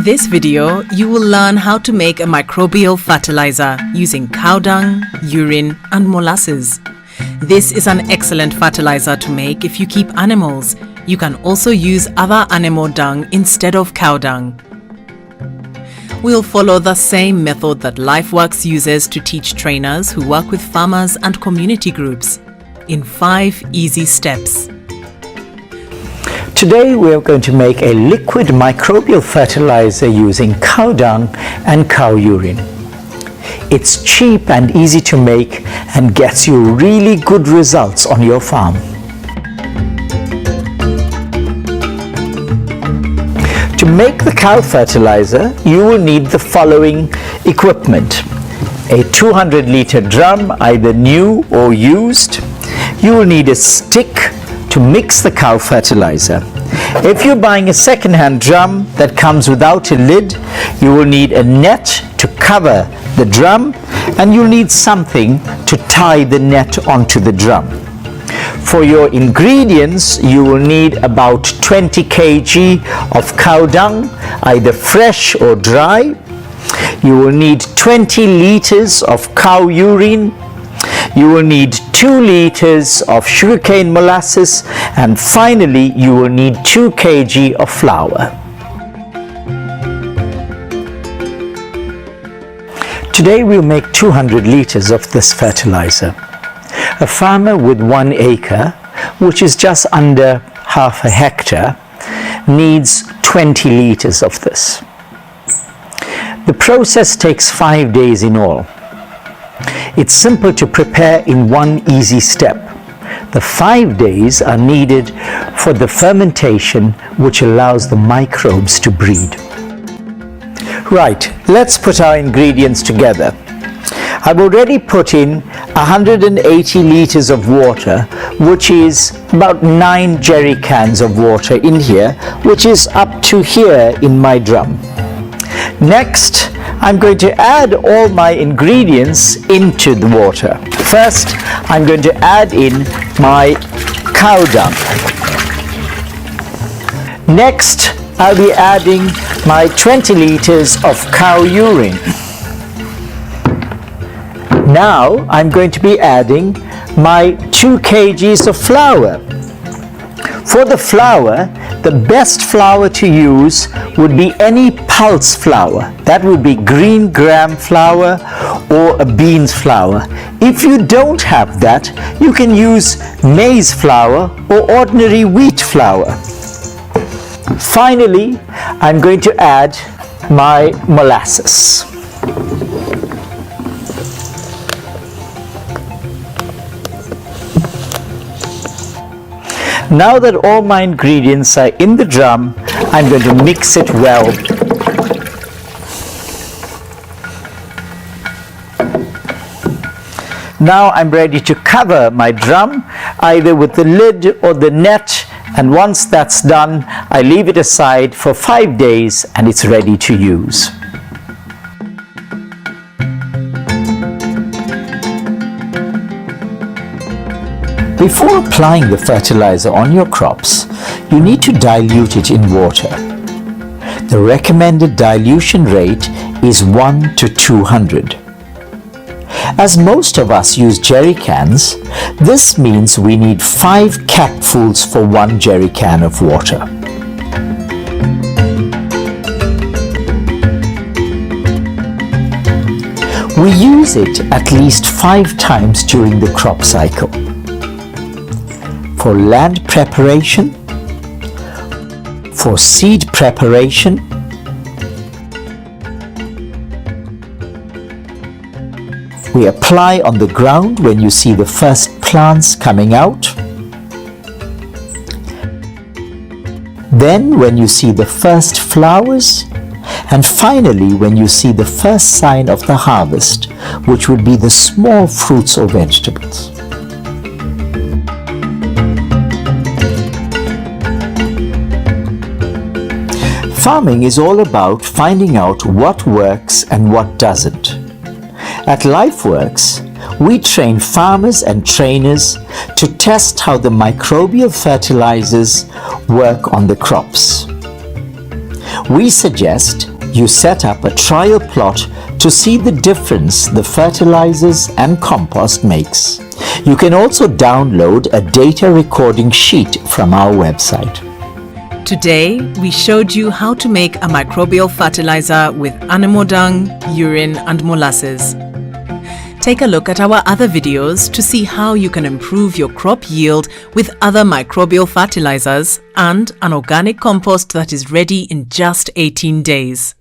this video, you will learn how to make a microbial fertilizer using cow dung, urine and molasses. This is an excellent fertilizer to make if you keep animals. You can also use other animal dung instead of cow dung. We'll follow the same method that Lifeworks uses to teach trainers who work with farmers and community groups in 5 easy steps. Today we are going to make a liquid microbial fertilizer using cow dung and cow urine. It's cheap and easy to make and gets you really good results on your farm. To make the cow fertilizer, you will need the following equipment. A 200-liter drum, either new or used. You will need a stick to mix the cow fertilizer. If you're buying a second-hand drum that comes without a lid, you will need a net to cover the drum, and you'll need something to tie the net onto the drum. For your ingredients, you will need about 20 kg of cow dung, either fresh or dry. You will need 20 liters of cow urine. You will need 2 liters of sugarcane molasses, and finally you will need 2 kg of flour. Today we'll make 200 liters of this fertilizer. A farmer with 1 acre, which is just under half a hectare, needs 20 liters of this. The process takes 5 days in all. It's simple to prepare in one easy step. The 5 days are needed for the fermentation, which allows the microbes to breed. Right, let's put our ingredients together. I've already put in 180 liters of water, which is about 9 jerry cans of water in here, which is up to here in my drum. Next, I'm going to add all my ingredients into the water. First, I'm going to add in my cow dung. Next, I'll be adding my 20 liters of cow urine. Now, I'm going to be adding my 2 kgs of flour. For the flour, the best flour to use would be any pulse flour. That would be green gram flour or a beans flour. If you don't have that, you can use maize flour or ordinary wheat flour. Finally, I'm going to add my molasses. Now that all my ingredients are in the drum, I'm going to mix it well. Now I'm ready to cover my drum, either with the lid or the net, and once that's done, I leave it aside for 5 days and it's ready to use. Before applying the fertilizer on your crops, you need to dilute it in water. The recommended dilution rate is 1 to 200. As most of us use jerry cans, this means we need 5 capfuls for 1 jerry can of water. We use it at least 5 times during the crop cycle. For land preparation, for seed preparation, we apply on the ground when you see the first plants coming out. Then when you see the first flowers, and finally when you see the first sign of the harvest, which would be the small fruits or vegetables. Farming is all about finding out what works and what doesn't. At Lifeworks, we train farmers and trainers to test how the microbial fertilizers work on the crops. We suggest You set up a trial plot to see the difference the fertilizers and compost makes. You can also download a data recording sheet from our website. Today, we showed you how to make a microbial fertilizer with animal dung, urine and molasses. Take a look at our other videos to see how you can improve your crop yield with other microbial fertilizers and an organic compost that is ready in just 18 days.